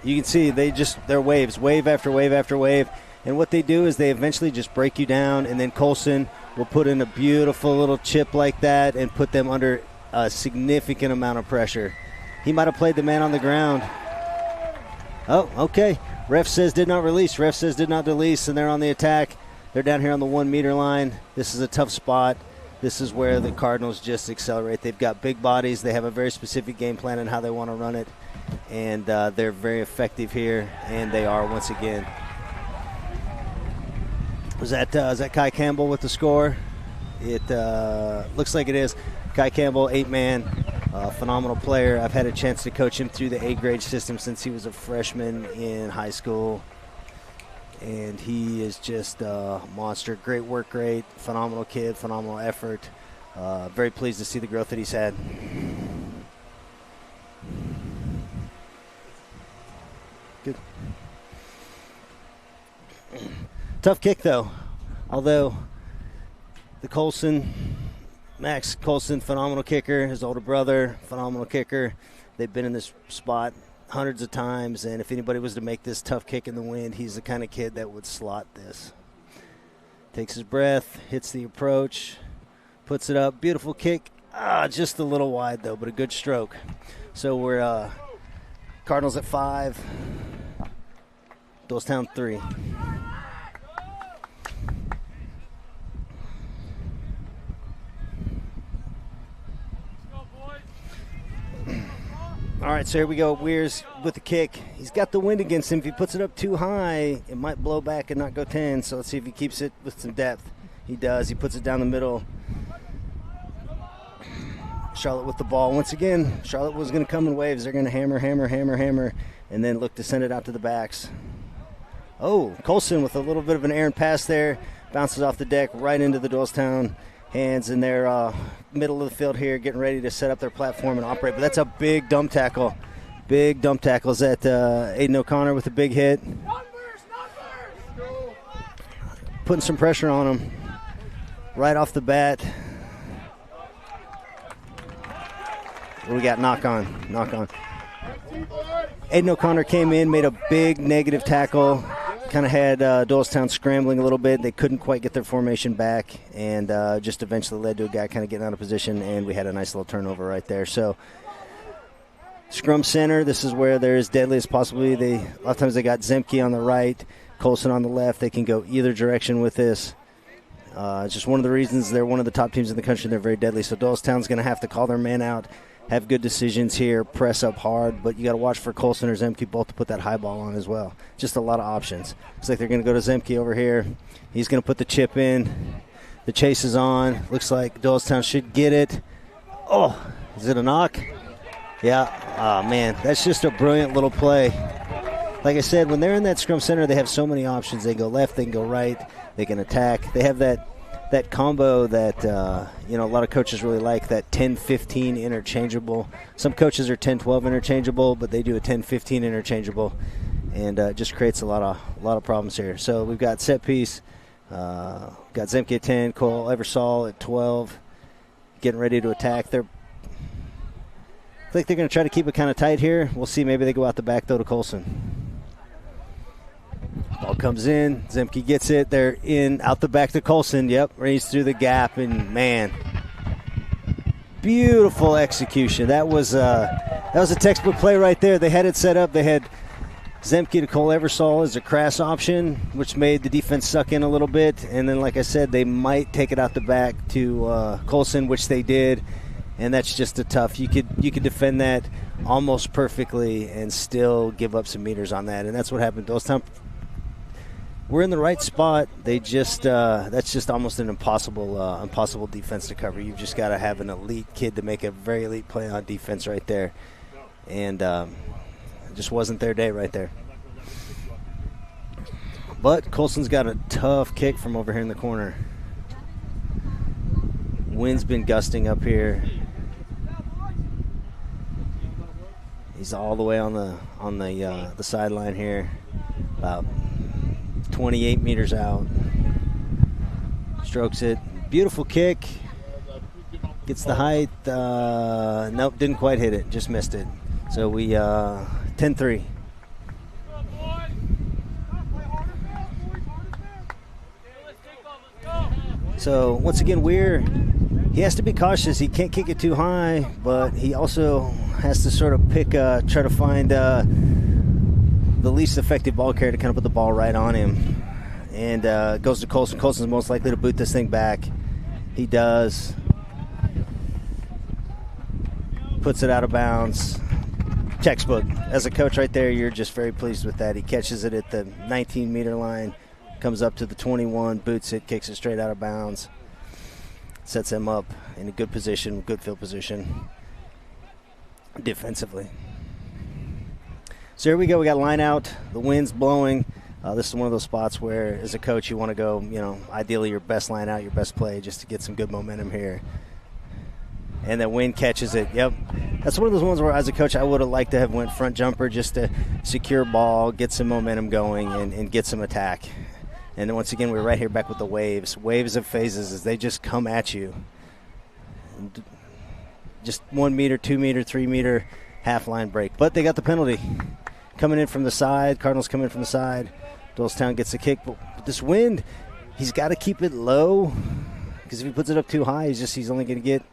You can see they're waves, wave after wave after wave. And what they do is they eventually just break you down, and then Colson will put in a beautiful little chip like that and put them under a significant amount of pressure. He might have played the man on the ground. Oh, okay. Ref says did not release. Ref says did not release, and they're on the attack. They're down here on the 1 meter line. This is a tough spot. This is where the Cardinals just accelerate. They've got big bodies. They have a very specific game plan on how they want to run it, and they're very effective here, and they are once again. Is that Kai Campbell with the score? It looks like it is. Kai Campbell, 8-man, phenomenal player. I've had a chance to coach him through the A-grade system since he was a freshman in high school. And he is just a monster. Great work rate, phenomenal kid, phenomenal effort. Very pleased to see the growth that he's had. Good. Tough kick, though. Although Max Colson, phenomenal kicker. His older brother, phenomenal kicker. They've been in this spot hundreds of times, and if anybody was to make this tough kick in the wind, he's the kind of kid that would slot this. Takes his breath, hits the approach, puts it up. Beautiful kick. Just a little wide, though, but a good stroke. So we're Cardinals at 5, Doylestown 3. All right, so here we go. Weirs with the kick. He's got the wind against him. If he puts it up too high, it might blow back and not go 10. So let's see if he keeps it with some depth. He does. He puts it down the middle. Charlotte with the ball. Once again, Charlotte was going to come in waves. They're going to hammer, and then look to send it out to the backs. Oh, Colson with a little bit of an errant pass there. Bounces off the deck right into the Doylestown hands in their middle of the field here, getting ready to set up their platform and operate. But that's a big dump tackle. Big dump tackles at Aiden O'Connor with a big hit. Putting some pressure on him right off the bat. What we got? Knock on. Aiden O'Connor came in, made a big negative tackle. Kind of had Doylestown scrambling a little bit. They couldn't quite get their formation back, and just eventually led to a guy kind of getting out of position, and we had a nice little turnover right there. So scrum center, this is where they're as deadly as possibly. A lot of times they got Zemke on the right, Colson on the left. They can go either direction with this. It's just one of the reasons they're one of the top teams in the country. They're very deadly. So Doylestown's going to have to call their man out, have good decisions here, press up hard, but you got to watch for Colson or Zemke both to put that high ball on as well. Just a lot of options. Looks like they're going to go to Zemke over here. He's going to put the chip in. The chase is on. Looks like Doylestown should get it. Oh, is it a knock? Yeah. Oh, man, that's just a brilliant little play. Like I said, when they're in that scrum center, they have so many options. They go left, they can go right, they can attack. They have that combo that a lot of coaches really like, that 10-15 interchangeable. Some coaches are 10-12 interchangeable, but they do a 10-15 interchangeable, and it just creates a lot of problems here. So we've got set piece, got Zemke at 10, Cole Eversole at 12, getting ready to attack. I think they're going to try to keep it kind of tight here. We'll see. Maybe they go out the back, though, to Colson. Ball comes in. Zemke gets it. They're in, out the back to Colson. Yep, runs through the gap, and, man, beautiful execution. That was a textbook play right there. They had it set up. They had Zemke to Cole Eversole as a crass option, which made the defense suck in a little bit. And then, like I said, they might take it out the back to Colson, which they did. And that's just a tough. You could defend that almost perfectly and still give up some meters on that. And that's what happened. Doylestown, we're in the right spot. They just that's just almost an impossible defense to cover. You've just got to have an elite kid to make a very elite play on defense right there. And it just wasn't their day right there. But Colson's got a tough kick from over here in the corner. Wind's been gusting up here. He's all the way on the sideline here, about 28 meters out. Strokes it. Beautiful kick. Gets the height. Nope, didn't quite hit it. Just missed it. So we 10-3. So once again, he has to be cautious. He can't kick it too high, but he also has to sort of try to find the least effective ball carrier to kind of put the ball right on him. And goes to Colson. Colson's most likely to boot this thing back. He does. Puts it out of bounds. Textbook. As a coach right there, you're just very pleased with that. He catches it at the 19-meter line, comes up to the 21, boots it, kicks it straight out of bounds. Sets him up in a good position, good field position defensively. So here we go. We got line out. The wind's blowing. This is one of those spots where, as a coach, you want to go, ideally your best line out, your best play, just to get some good momentum here. And the wind catches it. Yep. That's one of those ones where, as a coach, I would have liked to have went front jumper just to secure ball, get some momentum going, and get some attack. And then once again, we're right here back with the waves. Waves of phases as they just come at you. And just 1 meter, 2 meter, 3 meter half line break. But they got the penalty. Coming in from the side. Cardinals come in from the side. Doylestown gets the kick. But this wind, he's got to keep it low. Because if he puts it up too high, he's only going to get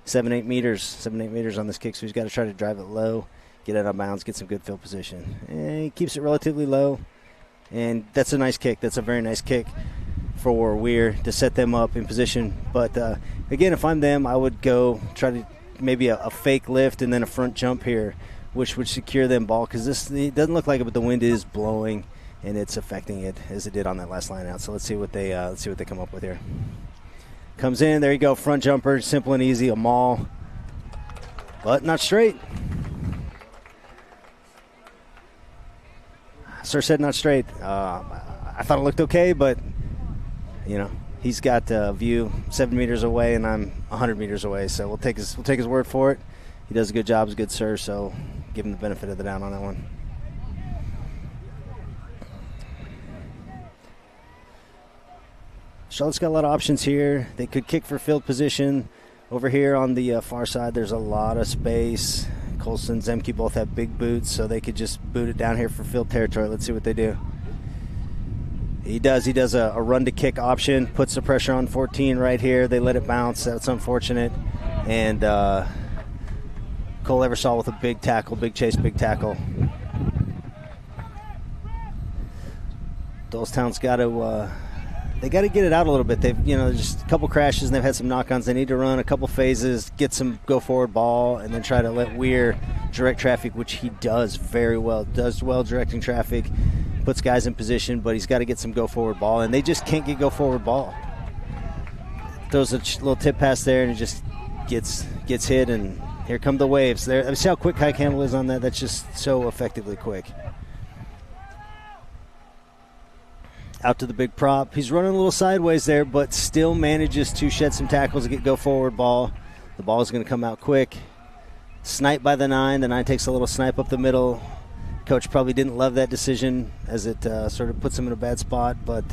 7-8 meters on this kick. So he's got to try to drive it low, get out of bounds, get some good field position. And he keeps it relatively low. And that's a nice kick. That's a very nice kick for Weir to set them up in position. But, again, if I'm them, I would go try to maybe a fake lift and then a front jump here, which would secure them ball. Because it doesn't look like it, but the wind is blowing, and it's affecting it as it did on that last line out. So let's see what they come up with here. Comes in. There you go. Front jumper. Simple and easy. A maul. But not straight. Sir said not straight. I thought it looked okay, but, he's got a view 7 meters away, and I'm 100 meters away. So we'll take his word for it. He does a good job. He's a good sir, so give him the benefit of the doubt on that one. Charlotte's got a lot of options here. They could kick for field position. Over here on the far side, there's a lot of space. Colson and Zemke both have big boots, so they could just boot it down here for field territory. Let's see what they do. He does a run-to-kick option, puts the pressure on 14 right here. They let it bounce. That's unfortunate. And Cole Eversole with a big tackle, big chase, big tackle. Doylestown's got to they got to get it out a little bit. They've just a couple crashes and they've had some knock-ons. They need to run a couple phases, get some go-forward ball, and then try to let Weir direct traffic, which he does very well. Does well directing traffic, puts guys in position, but he's got to get some go-forward ball, and they just can't get go-forward ball. Throws a little tip pass there, and it just gets hit, and here come the waves. There, see how quick Kai Campbell is on that? That's just so effectively quick. Out to the big prop. He's running a little sideways there, but still manages to shed some tackles to get go-forward ball. The ball is going to come out quick. Snipe by the 9. The 9 takes a little snipe up the middle. Coach probably didn't love that decision as it sort of puts him in a bad spot, but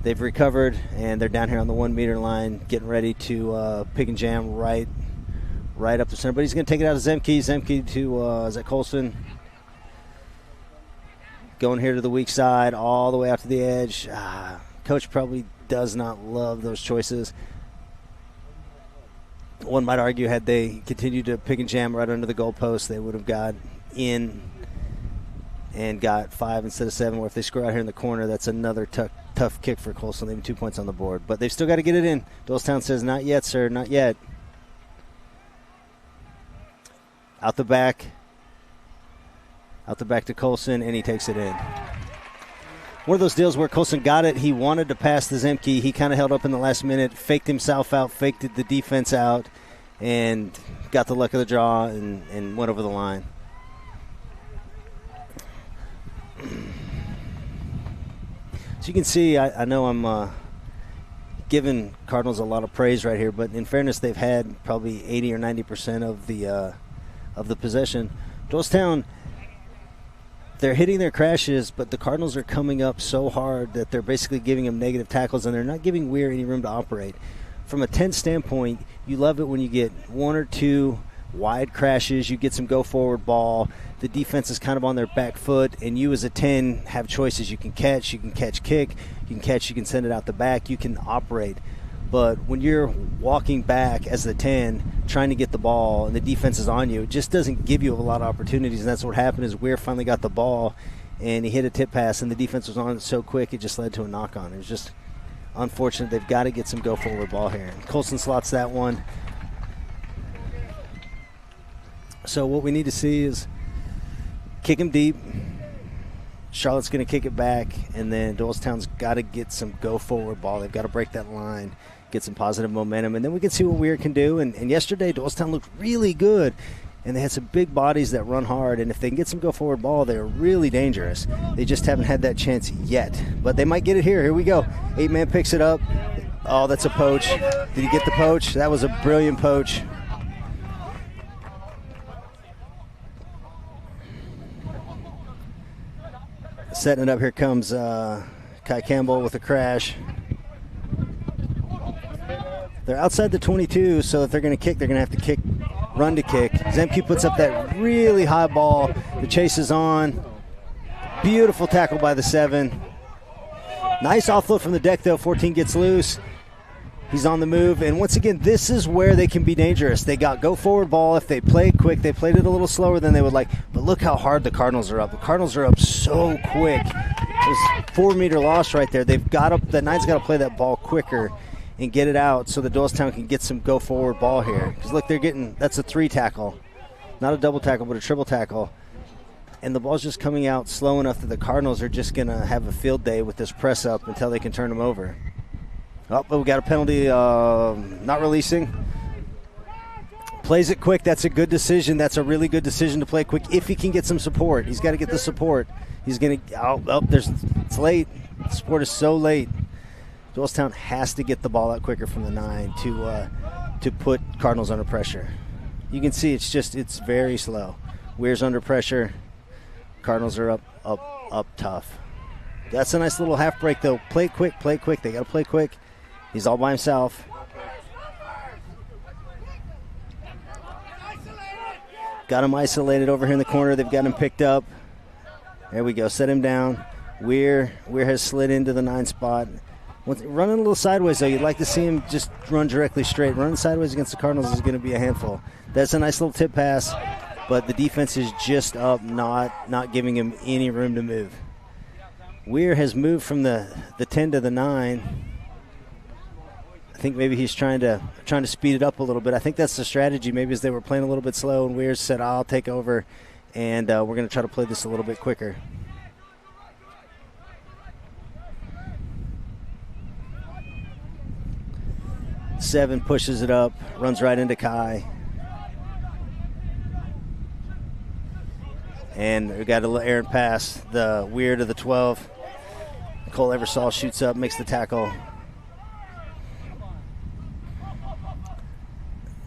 they've recovered, and they're down here on the 1 meter line getting ready to pick and jam right up the center. But he's going to take it out of Zemke. Zemke to, is that Colson? Going here to the weak side, all the way out to the edge. Coach probably does not love those choices. One might argue had they continued to pick and jam right under the goalpost, they would have got in and got 5 instead of 7. Or if they score out here in the corner, that's another tough kick for Colson, leaving 2 points on the board. But they've still got to get it in. Doylestown says, not yet, sir, not yet. Out the back to Colson, and he takes it in. One of those deals where Colson got it. He wanted to pass to Zemke. He kind of held up in the last minute, faked himself out, faked the defense out, and got the luck of the draw and went over the line. So you can see, I know I'm giving Cardinals a lot of praise right here, but in fairness, they've had probably 80 or 90% of the possession. Doylestown, they're hitting their crashes, but the Cardinals are coming up so hard that they're basically giving them negative tackles, and they're not giving Weir any room to operate. From a 10 standpoint, you love it when you get 1 or 2 wide crashes, you get some go-forward ball, the defense is kind of on their back foot, and you as a 10 have choices. You can catch kick, you can send it out the back, you can operate. But when you're walking back as the 10, trying to get the ball, and the defense is on you, it just doesn't give you a lot of opportunities. And that's what happened is Weir finally got the ball, and he hit a tip pass, and the defense was on it so quick it just led to a knock-on. It was just unfortunate. They've got to get some go-forward ball here. And Colson slots that one. So what we need to see is kick him deep. Charlotte's going to kick it back, and then Doylestown's got to get some go-forward ball. They've got to break that line, get some positive momentum, and then we can see what Weir can do. And yesterday, Doylestown looked really good, and they had some big bodies that run hard, and if they can get some go-forward ball, they're really dangerous. They just haven't had that chance yet, but they might get it here. Here we go. 8-man picks it up. Oh, that's a poach. Did he get the poach? That was a brilliant poach. Setting it up, here comes Kai Campbell with a crash. They're outside the 22, so if they're going to kick, they're going to have to kick, run to kick. Zemke puts up that really high ball. The chase is on. Beautiful tackle by the 7. Nice offload from the deck, though. 14 gets loose. He's on the move, and once again, this is where they can be dangerous. They got go-forward ball. If they play quick, they played it a little slower than they would like, but look how hard the Cardinals are up. The Cardinals are up so quick. There's 4-meter loss right there. They've got to, the Nine's got to play that ball quicker and get it out so the Doylestown can get some go-forward ball here. Because look, they're getting, that's a 3 tackle. Not a double tackle, but a triple tackle. And the ball's just coming out slow enough that the Cardinals are just going to have a field day with this press up until they can turn them over. Oh, but we got a penalty, not releasing. Plays it quick. That's a good decision. That's a really good decision to play quick if he can get some support. He's got to get the support. He's going to, it's late. The support is so late. Doylestown has to get the ball out quicker from the 9 to put Cardinals under pressure. You can see it's very slow. Weir's under pressure. Cardinals are up tough. That's a nice little half break, though. Play quick. They got to play quick. He's all by himself. Got him isolated over here in the corner. They've got him picked up. There we go. Set him down. Weir has slid into the 9 spot. Running a little sideways, though. You'd like to see him just run directly straight. Running sideways against the Cardinals is going to be a handful. That's a nice little tip pass, but the defense is just up, not giving him any room to move. Weir has moved from the 10 to the 9. I think maybe he's trying to speed it up a little bit. I think that's the strategy. Maybe as they were playing a little bit slow, and Weir said, I'll take over, and we're going to try to play this a little bit quicker. Seven pushes it up, runs right into Kai. And we got a little errant pass. The Weir to the 12. Cole Eversole shoots up, makes the tackle.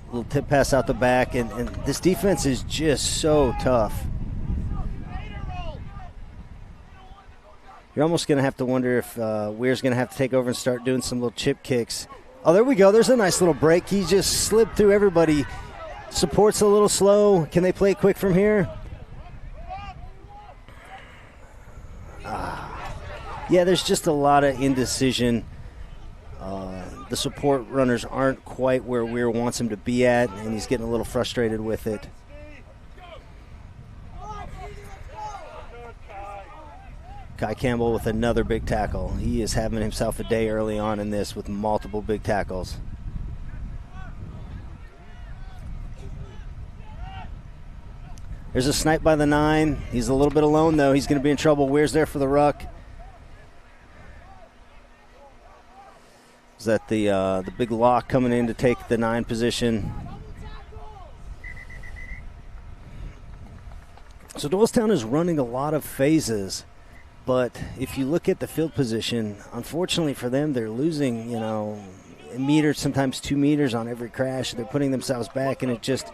Little tip pass out the back, and this defense is just so tough. You're almost going to have to wonder if Weir's going to have to take over and start doing some little chip kicks. Oh, there we go. There's a nice little break. He just slipped through everybody. Support's a little slow. Can they play quick from here? Yeah, there's just a lot of indecision. The support runners aren't quite where Weir wants him to be at, and he's getting a little frustrated with it. Kai Campbell with another big tackle. He is having himself a day early on in this with multiple big tackles. There's a snipe by the 9. He's a little bit alone, though. He's going to be in trouble. Weir's there for the ruck. Is that the big lock coming in to take the 9 position? So Doylestown is running a lot of phases, but if you look at the field position, unfortunately for them, they're losing, a meter, sometimes 2 meters on every crash. They're putting themselves back, and it's just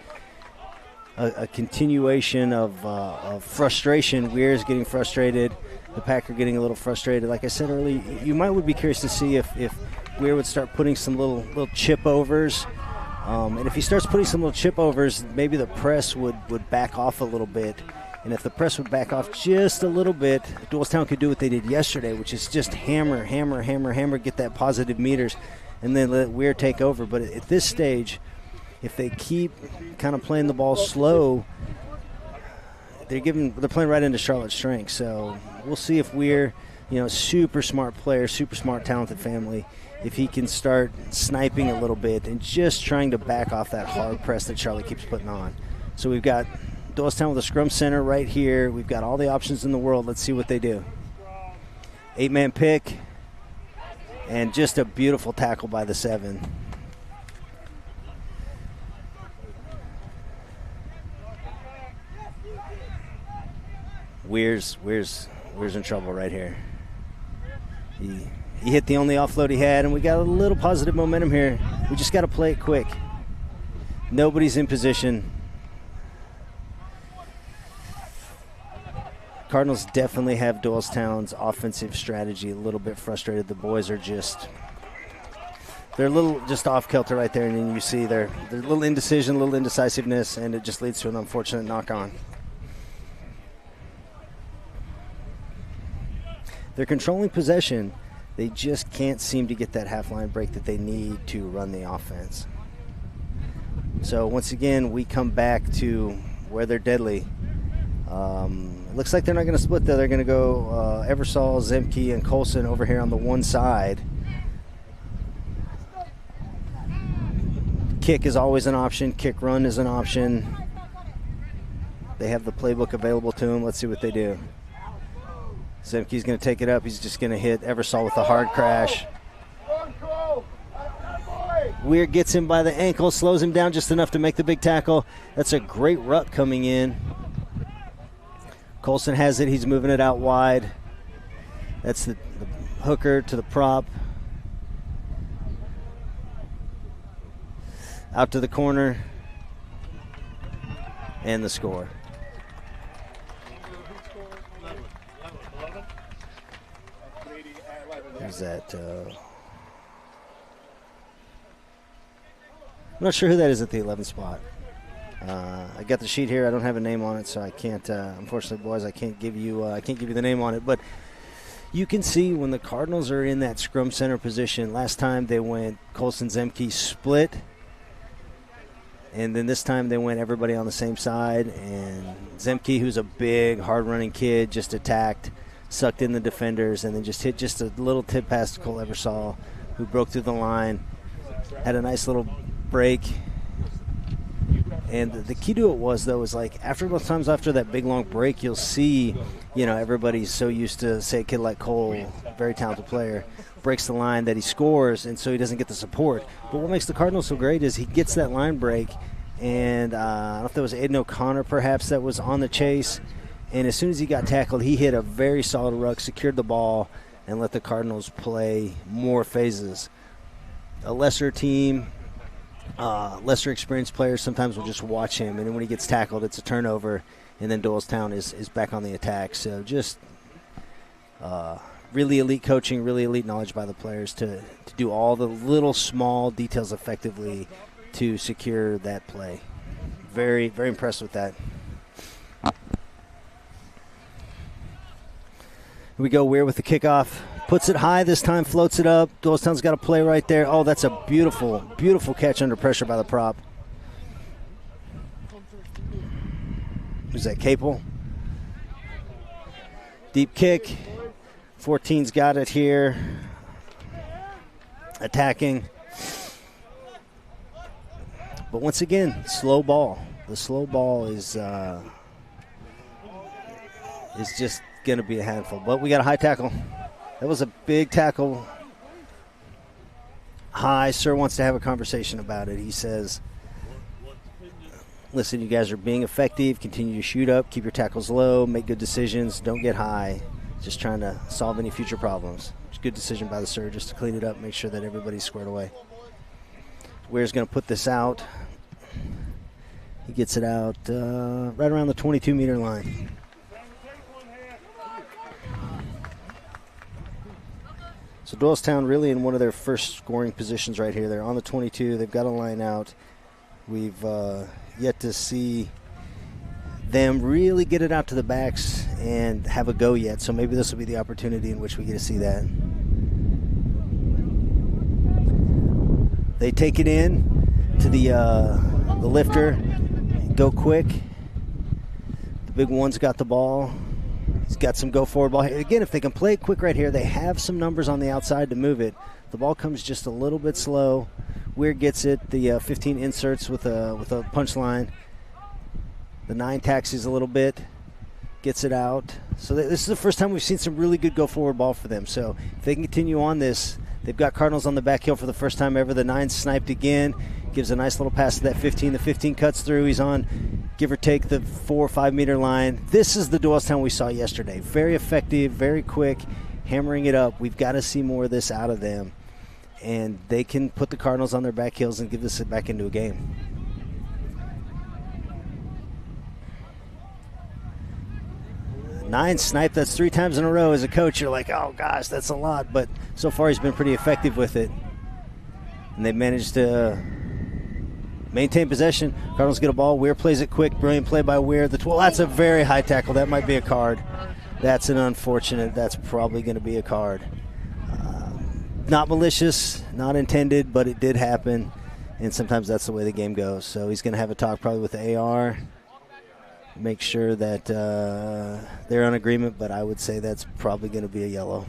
a continuation of frustration. Weir's getting frustrated. The Pack are getting a little frustrated. Like I said earlier, would be curious to see if Weir would start putting some little chip overs. And if he starts putting some little chip overs, maybe the press would back off a little bit. And if the press would back off just a little bit, Doylestown could do what they did yesterday, which is just hammer, get that positive meters. and then let Weir take over. But at this stage, if they keep kind of playing the ball slow, they're playing right into Charlotte's strength. So we'll see if Weir, super smart player, super smart, talented family, if he can start sniping a little bit and just trying to back off that hard press that Charlotte keeps putting on. So we've got Doylestown with a scrum center right here. We've got all the options in the world. Let's see what they do. 8-man pick, and just a beautiful tackle by the 7. Weir's in trouble right here. He hit the only offload he had, and we got a little positive momentum here. We just got to play it quick. Nobody's in position. Cardinals definitely have Doylestown's offensive strategy a little bit frustrated. The boys are they're a little just off kilter right there, and then you see their little indecision, a little indecisiveness, and it just leads to an unfortunate knock-on. They're controlling possession. They just can't seem to get that half-line break that they need to run the offense. So once again, we come back to where they're deadly. Looks like they're not going to split, though. They're going to go Eversol, Zemke, and Colson over here on the one side. Kick is always an option. Kick run is an option. They have the playbook available to them. Let's see what they do. Zemke's going to take it up. He's just going to hit Eversol with a hard crash. Weir gets him by the ankle, slows him down just enough to make the big tackle. That's a great ruck coming in. Colson has it. He's moving it out wide. That's the hooker to the prop. Out to the corner. And the score. There's that. I'm not sure who that is at the 11th spot. I got the sheet here. I don't have a name on it, so I can't. Unfortunately, boys, I can't give you the name on it. But you can see when the Cardinals are in that scrum center position. Last time they went Colson Zemke split, and then this time they went everybody on the same side. And Zemke, who's a big, hard-running kid, just attacked, sucked in the defenders, and then just hit just a little tip pass to Cole Eversol, who broke through the line, had a nice little break. And the key to it was, though, is like most times after that big long break, you'll see, everybody's so used to, say, a kid like Cole, very talented player, breaks the line that he scores, and so he doesn't get the support. But what makes the Cardinals so great is he gets that line break, and I don't know if that was Aiden O'Connor perhaps that was on the chase, and as soon as he got tackled, he hit a very solid ruck, secured the ball, and let the Cardinals play more phases. A lesser team, lesser experienced players sometimes will just watch him, and then when he gets tackled, it's a turnover, and then Doylestown is back on the attack. So just really elite coaching, really elite knowledge by the players to do all the little small details effectively to secure that play. Very, very impressed with that. Here we go, Weir with the kickoff. Puts it high this time, floats it up. Doylestown's got a play right there. Oh, that's a beautiful, beautiful catch under pressure by the prop. Who's that, Capel? Deep kick. 14's got it here. Attacking. But once again, slow ball. The slow ball is just going to be a handful. But we got a high tackle. That was a big tackle. High. Sir wants to have a conversation about it. He says, listen, you guys are being effective. Continue to shoot up. Keep your tackles low. Make good decisions. Don't get high. Just trying to solve any future problems. It's a good decision by the sir just to clean it up, make sure that everybody's squared away. Weir's going to put this out. He gets it out right around the 22-meter line. So Doylestown really in one of their first scoring positions right here. They're on the 22. They've got a line out. We've yet to see them really get it out to the backs and have a go yet. So maybe this will be the opportunity in which we get to see that. They take it in to the lifter, go quick. The big one's got the ball. He's got some go forward ball. Again, if they can play it quick right here, they have some numbers on the outside to move it. The ball comes just a little bit slow. Weir gets it. The 15 inserts with a punchline. The 9 taxis a little bit, gets it out. So this is the first time we've seen some really good go forward ball for them. So if they can continue on this, they've got Cardinals on the back heel for the first time ever. The 9 sniped again, gives a nice little pass to that 15. The 15 cuts through. He's on, give or take, the 4 or 5 meter line. This is the Doylestown we saw yesterday. Very effective, very quick, hammering it up. We've got to see more of this out of them. And they can put the Cardinals on their back heels and give this back into a game. 9 snipe, that's 3 times in a row. As a coach, you're like, oh gosh, that's a lot. But so far he's been pretty effective with it. And they managed to maintain possession. Cardinals get a ball. Weir plays it quick. Brilliant play by Weir. The 12, that's a very high tackle. That might be a card. That's an unfortunate. That's probably going to be a card. Not malicious, not intended, but it did happen. And sometimes that's the way the game goes. So he's going to have a talk probably with the AR. Make sure that they're in agreement, but I would say that's probably going to be a yellow.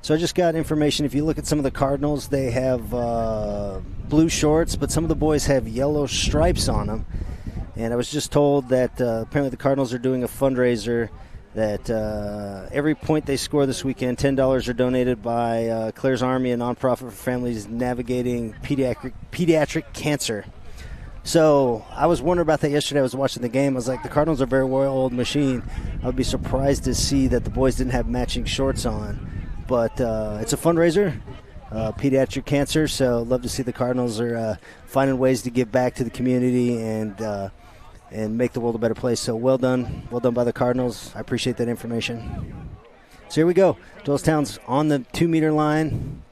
So I just got information. If you look at some of the Cardinals, they have blue shorts, but some of the boys have yellow stripes on them. And I was just told that apparently the Cardinals are doing a fundraiser that every point they score this weekend, $10 are donated by Claire's Army, a nonprofit for families navigating pediatric cancer. So I was wondering about that yesterday. I was watching the game. I was like, the Cardinals are a very well-oiled machine. I would be surprised to see that the boys didn't have matching shorts on. But it's a fundraiser, pediatric cancer, so love to see the Cardinals are finding ways to give back to the community and make the world a better place. So well done by the Cardinals. I appreciate that information. So here we go. Doylestown's on the 2 meter line.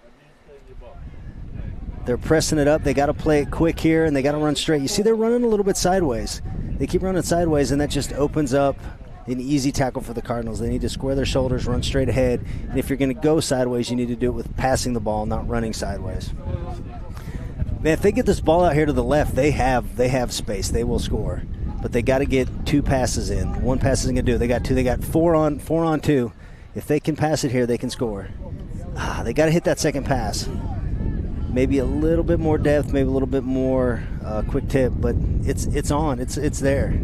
They're pressing it up. They got to play it quick here, and they got to run straight. You see they're running a little bit sideways. They keep running sideways, and that just opens up an easy tackle for the Cardinals. They need to square their shoulders, run straight ahead. And if you're going to go sideways, you need to do it with passing the ball, not running sideways. Man, if they get this ball out here to the left, they have space. They will score. But they got to get 2 passes in. 1 pass isn't going to do it. They got 2. They got 4 on 2. If they can pass it here, they can score. They got to hit that second pass. Maybe a little bit more depth, maybe a little bit more quick tip, but it's on. It's there.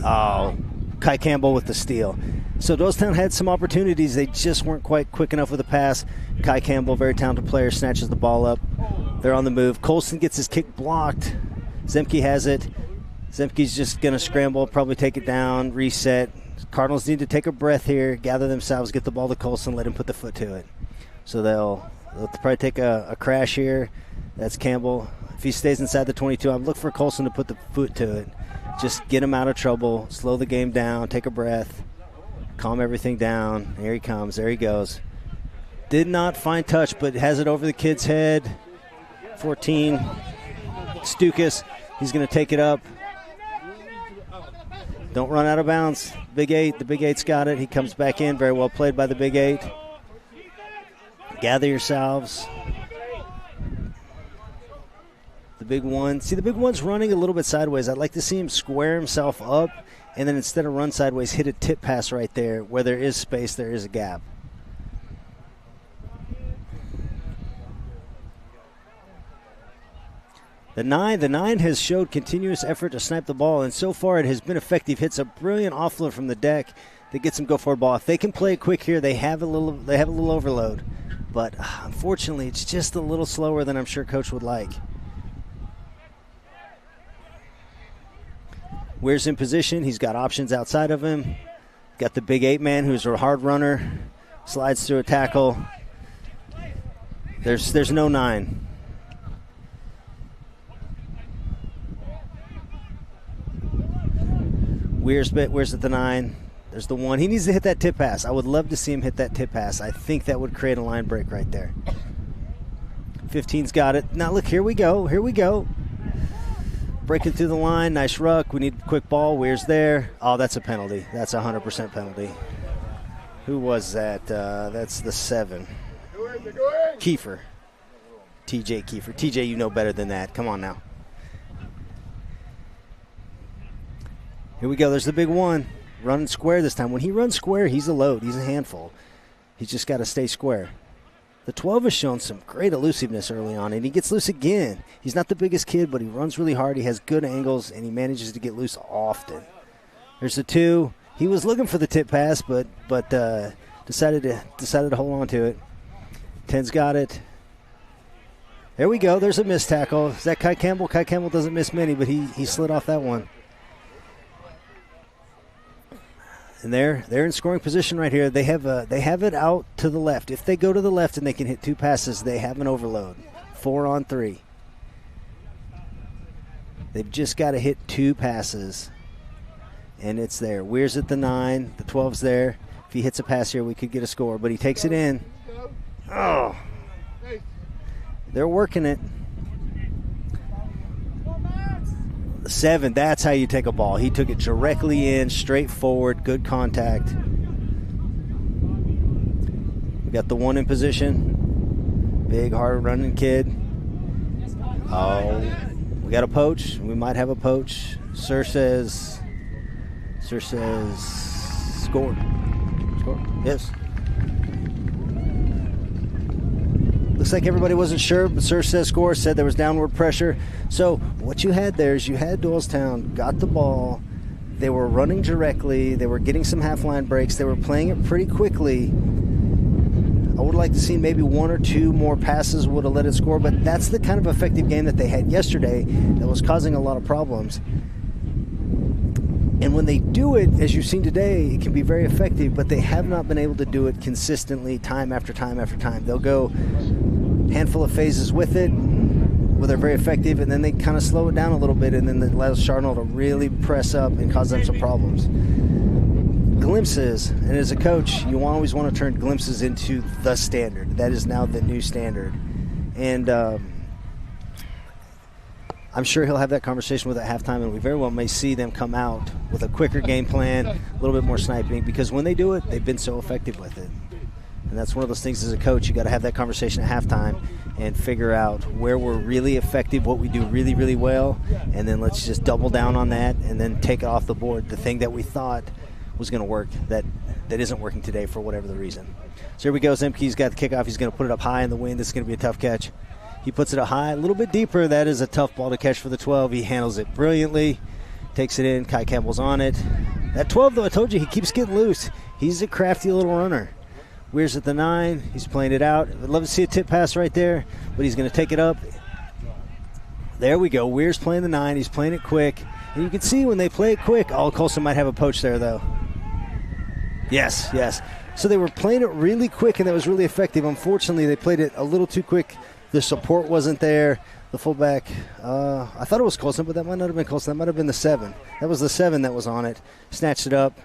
Oh, Kai Campbell with the steal. So Doylestown had some opportunities. They just weren't quite quick enough with the pass. Kai Campbell, very talented player, snatches the ball up. They're on the move. Colson gets his kick blocked. Zemke has it. Zemke's just going to scramble, probably take it down, reset. Cardinals need to take a breath here, gather themselves, get the ball to Colson, let him put the foot to it. So they'll probably take a crash here. That's Campbell. If he stays inside the 22, I'd look for Colson to put the foot to it. Just get him out of trouble, slow the game down, take a breath, calm everything down. Here he comes. There he goes. Did not find touch, but has it over the kid's head. 14. Stukas. He's going to take it up. Don't run out of bounds. Big 8. The Big 8's got it. He comes back in. Very well played by the Big 8. Gather yourselves. The Big 1. See, the Big 1's running a little bit sideways. I'd like to see him square himself up, and then instead of run sideways, hit a tip pass right there. Where there is space, there is a gap. The 9 has showed continuous effort to snipe the ball, and so far it has been effective. Hits a brilliant offload from the deck that gets them go forward ball. If they can play it quick here, they have a little overload. But unfortunately, it's just a little slower than I'm sure Coach would like. Weir's in position. He's got options outside of him. Got the Big 8 man who's a hard runner. Slides through a tackle. There's no 9. Weir's at the 9. There's the 1. He needs to hit that tip pass. I would love to see him hit that tip pass. I think that would create a line break right there. 15's got it. Now look, here we go. breaking through the line. Nice ruck. We need a quick ball. Weir's there. Oh, that's a penalty. That's a 100% penalty. Who was that? That's the 7. Kiefer. TJ Kiefer. TJ, you know better than that. Come on now. Here we go. There's the big one. Running square this time. When he runs square, he's a load. He's a handful. He's just got to stay square. The 12 has shown some great elusiveness early on, and he gets loose again. He's not the biggest kid, but he runs really hard. He has good angles, and he manages to get loose often. There's the 2. He was looking for the tip pass, but decided to hold on to it. 10's got it. There we go. There's a missed tackle. Is that Kai Campbell? Kai Campbell doesn't miss many, but he slid off that one. And they're in scoring position right here. They have it out to the left. If they go to the left and they can hit 2 passes, they have an overload. 4 on 3. They've just got to hit 2 passes, and it's there. Weir's at the 9. The 12's there. If he hits a pass here, we could get a score, but he takes it in. Oh, they're working it. 7, that's how you take a ball. He took it directly in, straight forward, good contact. We got the 1 in position. Big, hard-running kid. Oh, we got a poach. We might have a poach. Sir says score. Score, yes. Looks like everybody wasn't sure, but Sir says score, said there was downward pressure. So what you had there is you had Doylestown got the ball. They were running directly. They were getting some half-line breaks. They were playing it pretty quickly. I would like to see maybe 1 or 2 more passes would have let it score, but that's the kind of effective game that they had yesterday that was causing a lot of problems. And when they do it, as you've seen today, it can be very effective, but they have not been able to do it consistently time after time after time. They'll go handful of phases with it, where they're very effective, and then they kind of slow it down a little bit, and then it allows Cardinal to really press up and cause them some problems. Glimpses, and as a coach, you always want to turn glimpses into the standard. That is now the new standard. And I'm sure he'll have that conversation with at halftime, and we very well may see them come out with a quicker game plan, a little bit more sniping, because when they do it, they've been so effective with it. And that's one of those things as a coach, you got to have that conversation at halftime and figure out where we're really effective, what we do really, really well, and then let's just double down on that and then take it off the board, the thing that we thought was going to work that isn't working today for whatever the reason. So here we go. Zemke's got the kickoff. He's going to put it up high in the wind. This is going to be a tough catch. He puts it up high, a little bit deeper. That is a tough ball to catch for the 12. He handles it brilliantly, takes it in. Kai Campbell's on it. That 12, though, I told you, he keeps getting loose. He's a crafty little runner. Weir's at the 9. He's playing it out. I'd love to see a tip pass right there, but he's going to take it up. There we go. Weir's playing the 9. He's playing it quick. And you can see when they play it quick, Colson might have a poach there, though. Yes, yes. So they were playing it really quick, and that was really effective. Unfortunately, they played it a little too quick. The support wasn't there. The fullback, I thought it was Colson, but that might not have been Colson. That might have been the 7. That was the 7 that was on it. Snatched it up.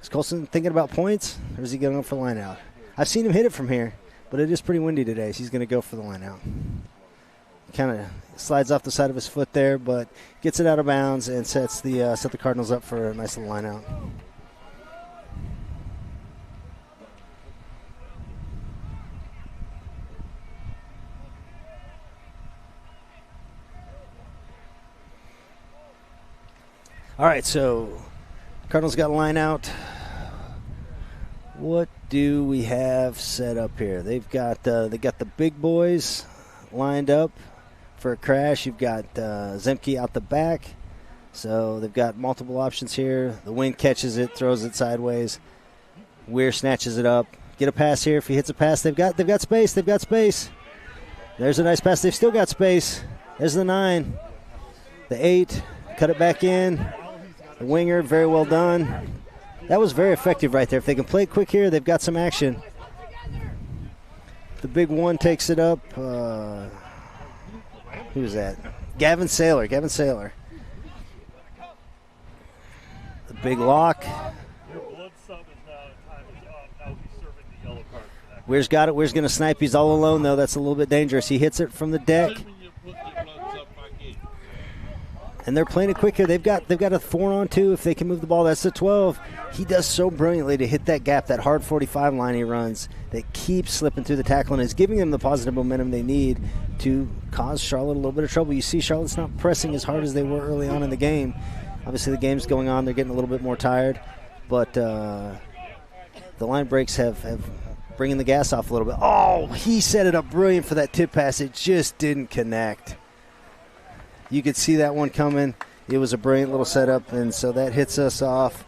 Is Colson thinking about points, or is he going for line out? I've seen him hit it from here, but it is pretty windy today, so he's going to go for the line out. Kind of slides off the side of his foot there, but gets it out of bounds and set the Cardinals up for a nice little line out. All right, so Cardinals got a line out. What do we have set up here? They got the big boys lined up for a crash. You've got Zemke out the back. So they've got multiple options here. The wind catches it, throws it sideways. Weir snatches it up. Get a pass here. If he hits a pass, they've got space. They've got space. There's a nice pass. They've still got space. There's the 9. The 8. Cut it back in. The winger, very well done. That was very effective right there. If they can play quick here, they've got some action. The big 1 takes it up. Who is that? Gavin Saylor. The big lock. Weir's got it. Weir's going to snipe. He's all alone, though. That's a little bit dangerous. He hits it from the deck. And they're playing it quick here. They've got a 4-on-2 if they can move the ball. That's the 12. He does so brilliantly to hit that gap, that hard 45 line he runs that keeps slipping through the tackle and is giving them the positive momentum they need to cause Charlotte a little bit of trouble. You see Charlotte's not pressing as hard as they were early on in the game. Obviously the game's going on. They're getting a little bit more tired. But the line breaks have bringing the gas off a little bit. Oh, he set it up brilliant for that tip pass. It just didn't connect. You could see that one coming. It was a brilliant little setup, and so that hits us off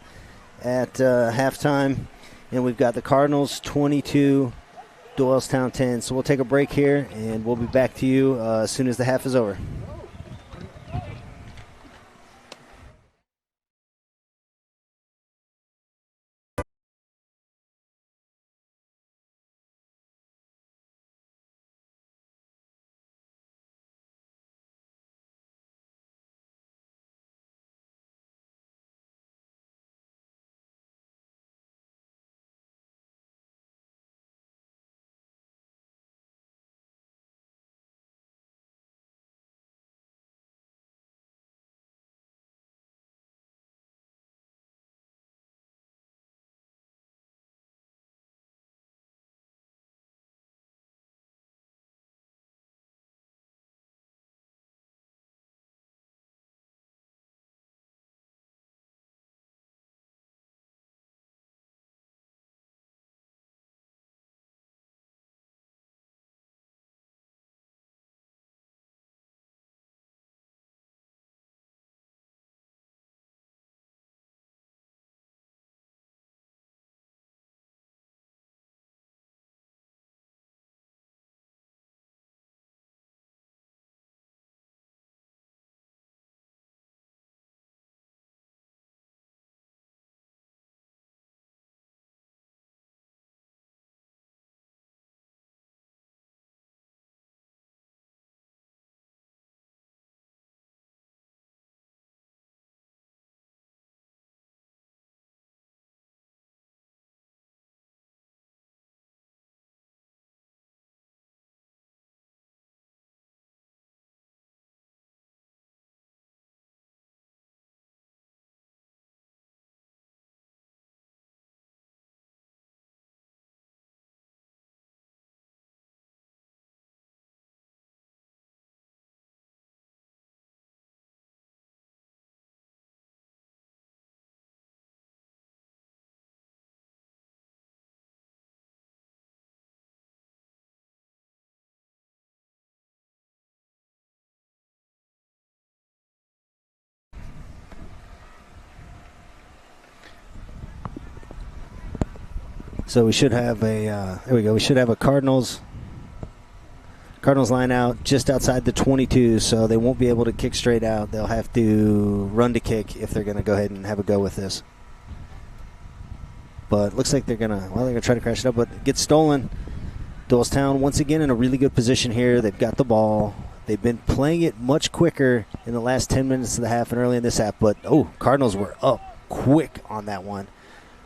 at halftime. And we've got the Cardinals 22, Doylestown 10. So we'll take a break here, and we'll be back to you as soon as the half is over. So we should have a there we go. We should have a Cardinals line out just outside the 22, so they won't be able to kick straight out. They'll have to run to kick if they're going to go ahead and have a go with this. But looks like they're going to try to crash it up, but it gets stolen. Doylestown once again in a really good position here. They've got the ball. They've been playing it much quicker in the last 10 minutes of the half and early in this half, but Cardinals were up quick on that one.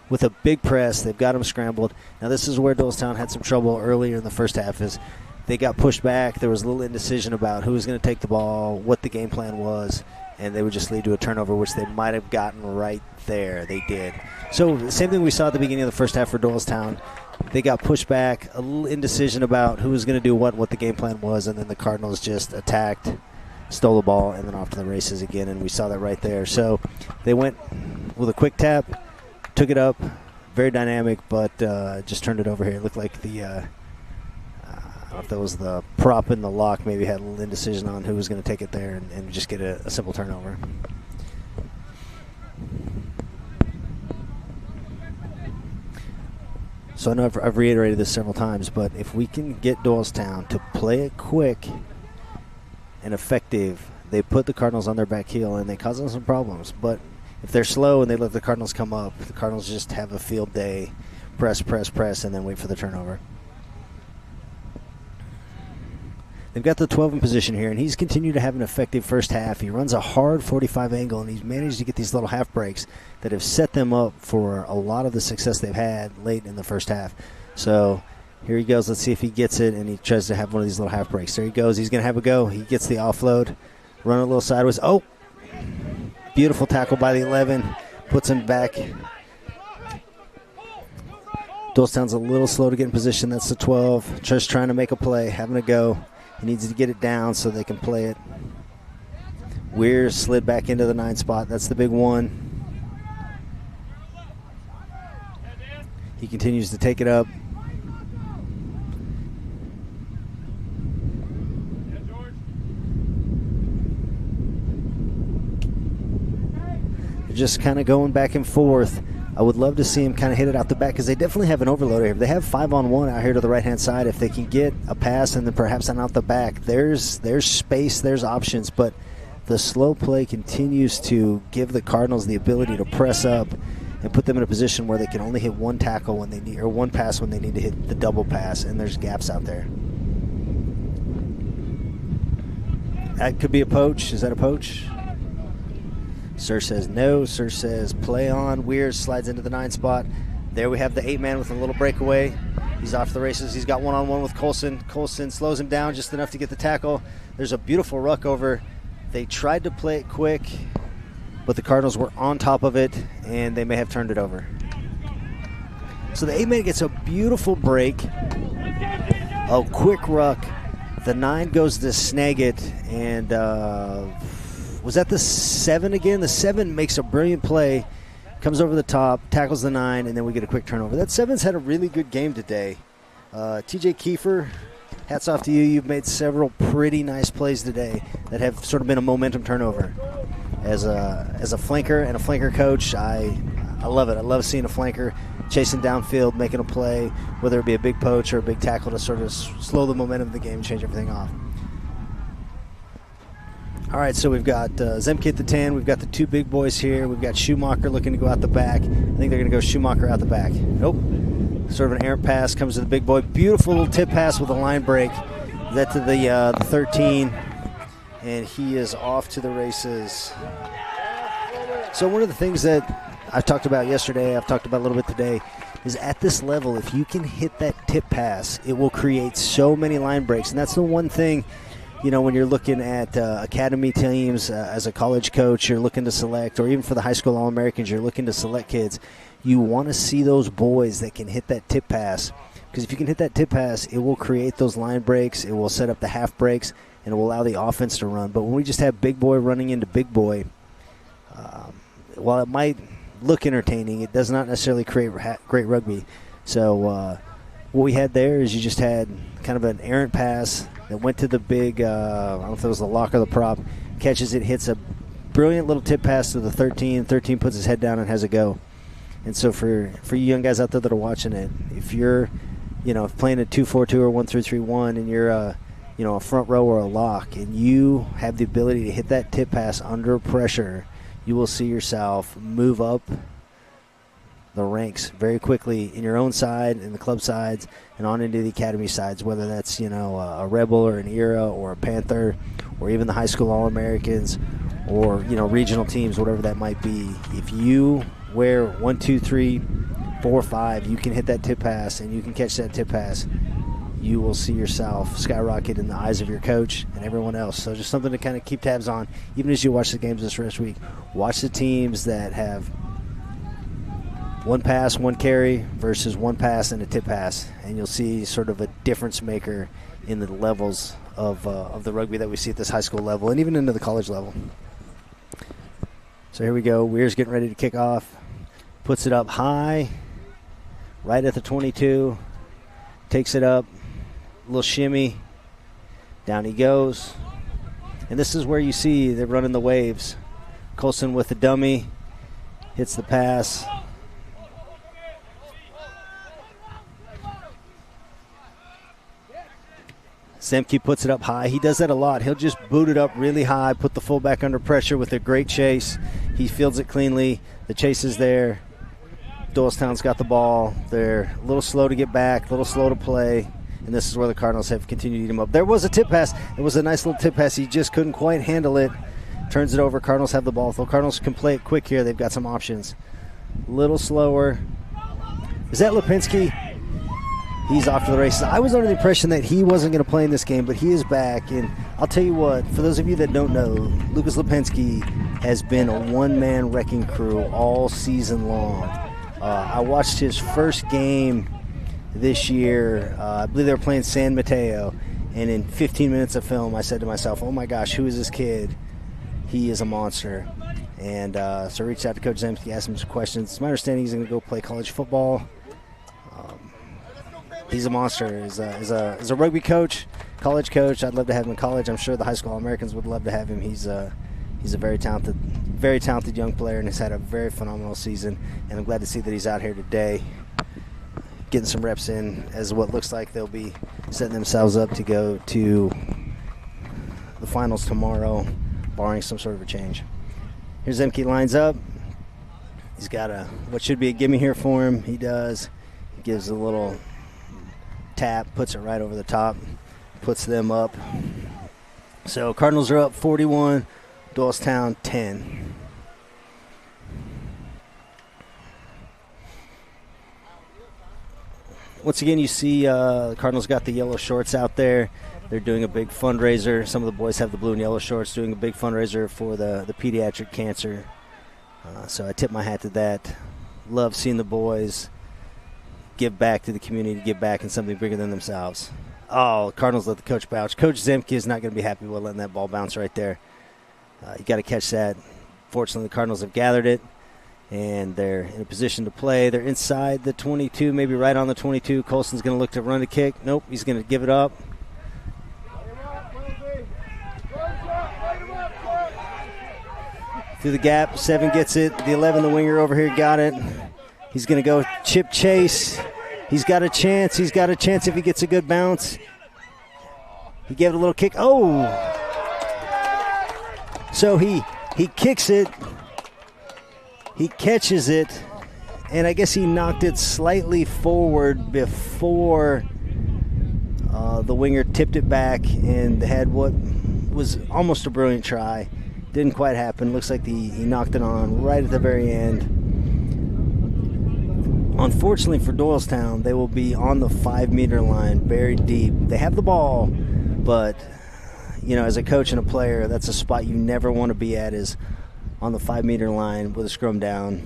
With a big press, they've got them scrambled. Now this is where Doylestown had some trouble earlier in the first half is they got pushed back. There was a little indecision about who was going to take the ball, what the game plan was, and they would just lead to a turnover, which they might have gotten right there. They did. So the same thing we saw at the beginning of the first half for Doylestown. They got pushed back, a little indecision about who was going to do what the game plan was, and then the Cardinals just attacked, stole the ball, and then off to the races again, and we saw that right there. So they went with a quick tap, took it up, very dynamic, but just turned it over here. It looked like the, I don't know if that was the prop in the lock, maybe had a little indecision on who was going to take it there and just get a simple turnover. So I know I've reiterated this several times, but if we can get Doylestown to play it quick and effective, they put the Cardinals on their back heel and they cause them some problems. But if they're slow and they let the Cardinals come up, the Cardinals just have a field day, press, and then wait for the turnover. They've got the 12 in position here, and he's continued to have an effective first half. He runs a hard 45 angle, and he's managed to get these little half breaks that have set them up for a lot of the success they've had late in the first half. So here he goes. Let's see if he gets it, and he tries to have one of these little half breaks. There he goes. He's going to have a go. He gets the offload, run a little sideways. Oh, Beautiful tackle by the 11. Puts him back. Doylestown's a little slow to get in position. That's the 12. Just trying to make a play, having a go. He needs to get it down so they can play it. Weir slid back into the 9 spot. That's the big 1. He continues to take it up. They're just kind of going back and forth. I would love to see him kind of hit it out the back because they definitely have an overload here. They have 5-on-1 out here to the right-hand side. If they can get a pass and then perhaps an out the back, there's space, there's options. But the slow play continues to give the Cardinals the ability to press up and put them in a position where they can only hit one tackle when they need, or one pass when they need to hit the double pass, and there's gaps out there. That could be a poach. Is that a poach? Sir says no. Sir says play on. Weir slides into the 9 spot. There we have the 8-man with a little breakaway. He's off the races. He's got one-on-one with Colson. Colson slows him down just enough to get the tackle. There's a beautiful ruck over. They tried to play it quick, but the Cardinals were on top of it, and they may have turned it over. So the 8-man gets a beautiful break. A quick ruck. The 9 goes to snag it, and was that the 7 again? The 7 makes a brilliant play, comes over the top, tackles the 9, and then we get a quick turnover. That 7's had a really good game today. TJ Kiefer, hats off to you. You've made several pretty nice plays today that have sort of been a momentum turnover. As a flanker and a flanker coach, I love it. I love seeing a flanker chasing downfield, making a play, whether it be a big poach or a big tackle to sort of slow the momentum of the game and change everything off. All right, so we've got Zemke at the 10. We've got the 2 big boys here. We've got Schumacher looking to go out the back. I think they're going to go Schumacher out the back. Nope. Sort of an errant pass comes to the big boy. Beautiful little tip pass with a line break. That to the 13. And he is off to the races. So one of the things that I talked about yesterday, I've talked about a little bit today, is at this level, if you can hit that tip pass, it will create so many line breaks. And that's the one thing, you know, when you're looking at academy teams as a college coach, you're looking to select, or even for the high school All-Americans, you're looking to select kids. You want to see those boys that can hit that tip pass. Because if you can hit that tip pass, it will create those line breaks. It will set up the half breaks, and it will allow the offense to run. But when we just have big boy running into big boy, while it might look entertaining, it does not necessarily create great rugby. So what we had there is you just had kind of an errant pass that went to the big, I don't know if it was the lock or the prop, catches it, hits a brilliant little tip pass to the 13. 13 puts his head down and has a go. And so for you young guys out there that are watching it, if you're, you know, playing a 2-4-2 or 1-3-3-1 and you're a front row or a lock, and you have the ability to hit that tip pass under pressure, you will see yourself move up the ranks very quickly in your own side, in the club sides, and on into the academy sides, whether that's, you know, a Rebel or an Era or a Panther or even the high school All-Americans or, you know, regional teams, whatever that might be. If you wear 1, 2, 3, 4, 5, you can hit that tip pass and you can catch that tip pass, you will see yourself skyrocket in the eyes of your coach and everyone else. So just something to kind of keep tabs on, even as you watch the games this rest week. Watch the teams that have one pass, one carry versus one pass and a tip pass, and you'll see sort of a difference maker in the levels of the rugby that we see at this high school level and even into the college level. So here we go. Weir's getting ready to kick off. Puts it up high, right at the 22. Takes it up. A little shimmy. Down he goes. And this is where you see they're running the waves. Colson with the dummy. Hits the pass. Zemke puts it up high. He does that a lot. He'll just boot it up really high, put the fullback under pressure with a great chase. He fields it cleanly. The chase is there. Doylestown's got the ball. They're a little slow to get back, a little slow to play, and this is where the Cardinals have continued to eat him up. There was a tip pass. It was a nice little tip pass. He just couldn't quite handle it. Turns it over. Cardinals have the ball. If the Cardinals can play it quick here, they've got some options. A little slower. Is that Lipinski? He's off to the races. I was under the impression that he wasn't going to play in this game, but he is back. And I'll tell you what, for those of you that don't know, Lucas Lipinski has been a one-man wrecking crew all season long. I watched his first game this year. I believe they were playing San Mateo. And in 15 minutes of film, I said to myself, oh my gosh, who is this kid? He is a monster. And so I reached out to Coach Zemke, asked him some questions. It's my understanding he's going to go play college football. He's a monster. As a rugby coach, college coach, I'd love to have him in college. I'm sure the high school All-Americans would love to have him. He's a very talented young player and has had a very phenomenal season. And I'm glad to see that he's out here today, getting some reps in, as what looks like they'll be setting themselves up to go to the finals tomorrow, barring some sort of a change. Here's Zemke, lines up. He's got what should be a gimme here for him. He does. He gives a little tap, puts it right over the top, puts them up. So Cardinals are up 41, Doylestown 10. Once again, you see the Cardinals got the yellow shorts out there. They're doing a big fundraiser. Some of the boys have the blue and yellow shorts, doing a big fundraiser for the pediatric cancer. So I tip my hat to that. Love seeing the boys give back to the community, give back in something bigger than themselves. Oh, Cardinals let the coach bounce. Coach Zemke is not going to be happy with letting that ball bounce right there. You got to catch that. Fortunately, the Cardinals have gathered it, and they're in a position to play. They're inside the 22, maybe right on the 22. Colson's going to look to run a kick. Nope, he's going to give it up. Through the gap, 7 gets it. The 11, the winger over here, got it. He's going to go chip chase. He's got a chance. He's got a chance if he gets a good bounce. He gave it a little kick. Oh! So he kicks it. He catches it. And I guess he knocked it slightly forward before the winger tipped it back and had what was almost a brilliant try. Didn't quite happen. Looks like he knocked it on right at the very end. Unfortunately for Doylestown, they will be on the 5-meter line, buried deep. They have the ball, but, you know, as a coach and a player, that's a spot you never want to be at, is on the 5-meter line with a scrum down.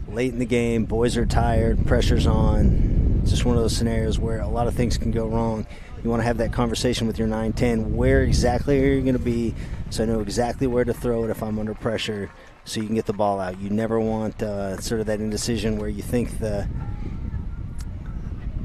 Late in the game, boys are tired, pressure's on. It's just one of those scenarios where a lot of things can go wrong. You want to have that conversation with your 9-10. Where exactly are you going to be, so I know exactly where to throw it if I'm under pressure, so you can get the ball out. You never want sort of that indecision where you think the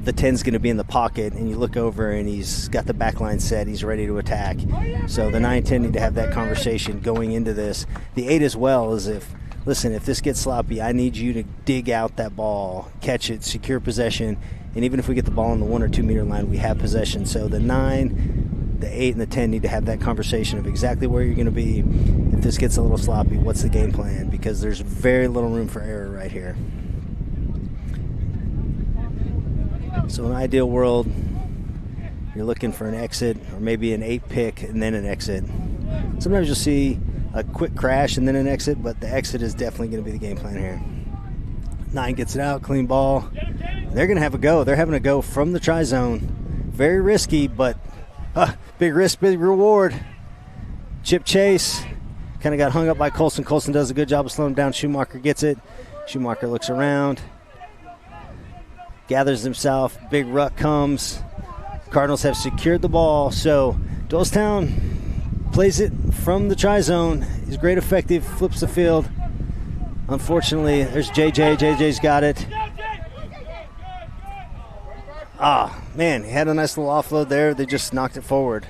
10's going to be in the pocket and you look over and he's got the back line set, he's ready to attack. So the 9-10 need to have that conversation going into this. The 8 as well is if this gets sloppy, I need you to dig out that ball, catch it, secure possession, and even if we get the ball on the 1 or 2 meter line, we have possession. So the 9, the 8, and the 10 need to have that conversation of exactly where you're going to be. If this gets a little sloppy, what's the game plan? Because there's very little room for error right here. So in an ideal world, you're looking for an exit or maybe an 8 pick and then an exit. Sometimes you'll see a quick crash and then an exit, but the exit is definitely going to be the game plan here. 9 gets it out, clean ball. They're going to have a go. They're having a go from the try zone. Very risky, but big risk, big reward. Chip chase. Kind of got hung up by Colson. Colson does a good job of slowing him down. Schumacher gets it. Schumacher looks around. Gathers himself. Big ruck comes. Cardinals have secured the ball. So Doylestown plays it from the try zone. He's great effective. Flips the field. Unfortunately, there's JJ. JJ's got it. Man, he had a nice little offload there. They just knocked it forward.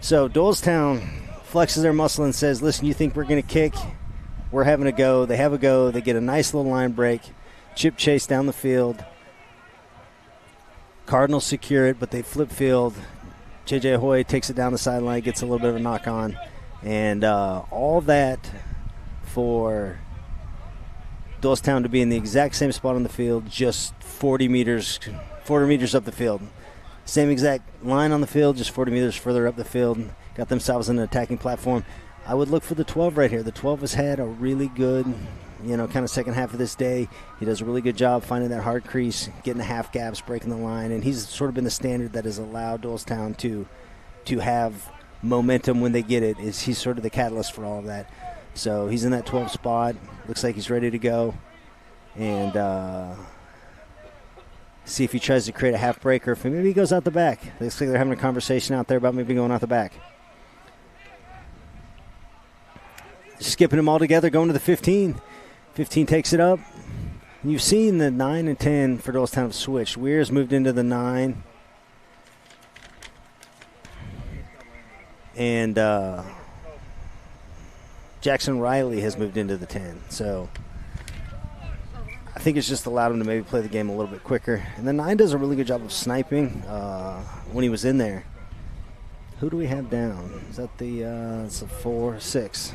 So Doylestown flexes their muscle and says, listen, you think we're going to kick? We're having a go. They have a go. They get a nice little line break. Chip chase down the field. Cardinals secure it, but they flip field. JJ Hoy takes it down the sideline, gets a little bit of a knock on. And all that for Doylestown to be in the exact same spot on the field, just 40 meters up the field. Same exact line on the field, just 40 meters further up the field. Got themselves in an attacking platform. I would look for the 12 right here. The 12 has had a really good kind of second half of this day. He does a really good job finding that hard crease, getting the half gaps, breaking the line, and he's sort of been the standard that has allowed Doylestown to have momentum when they get it. He's sort of the catalyst for all of that. So he's in that 12 spot. Looks like he's ready to go. And see if he tries to create a half break or if maybe he goes out the back. Looks like they're having a conversation out there about maybe going out the back. Skipping them all together, going to the 15. 15 takes it up. And you've seen the 9 and 10 for Doylestown have switched. Weir's moved into the 9. And Jackson Riley has moved into the 10. So I think it's just allowed him to maybe play the game a little bit quicker. And the 9 does a really good job of sniping when he was in there. Who do we have down? Is that it's a 4, 6.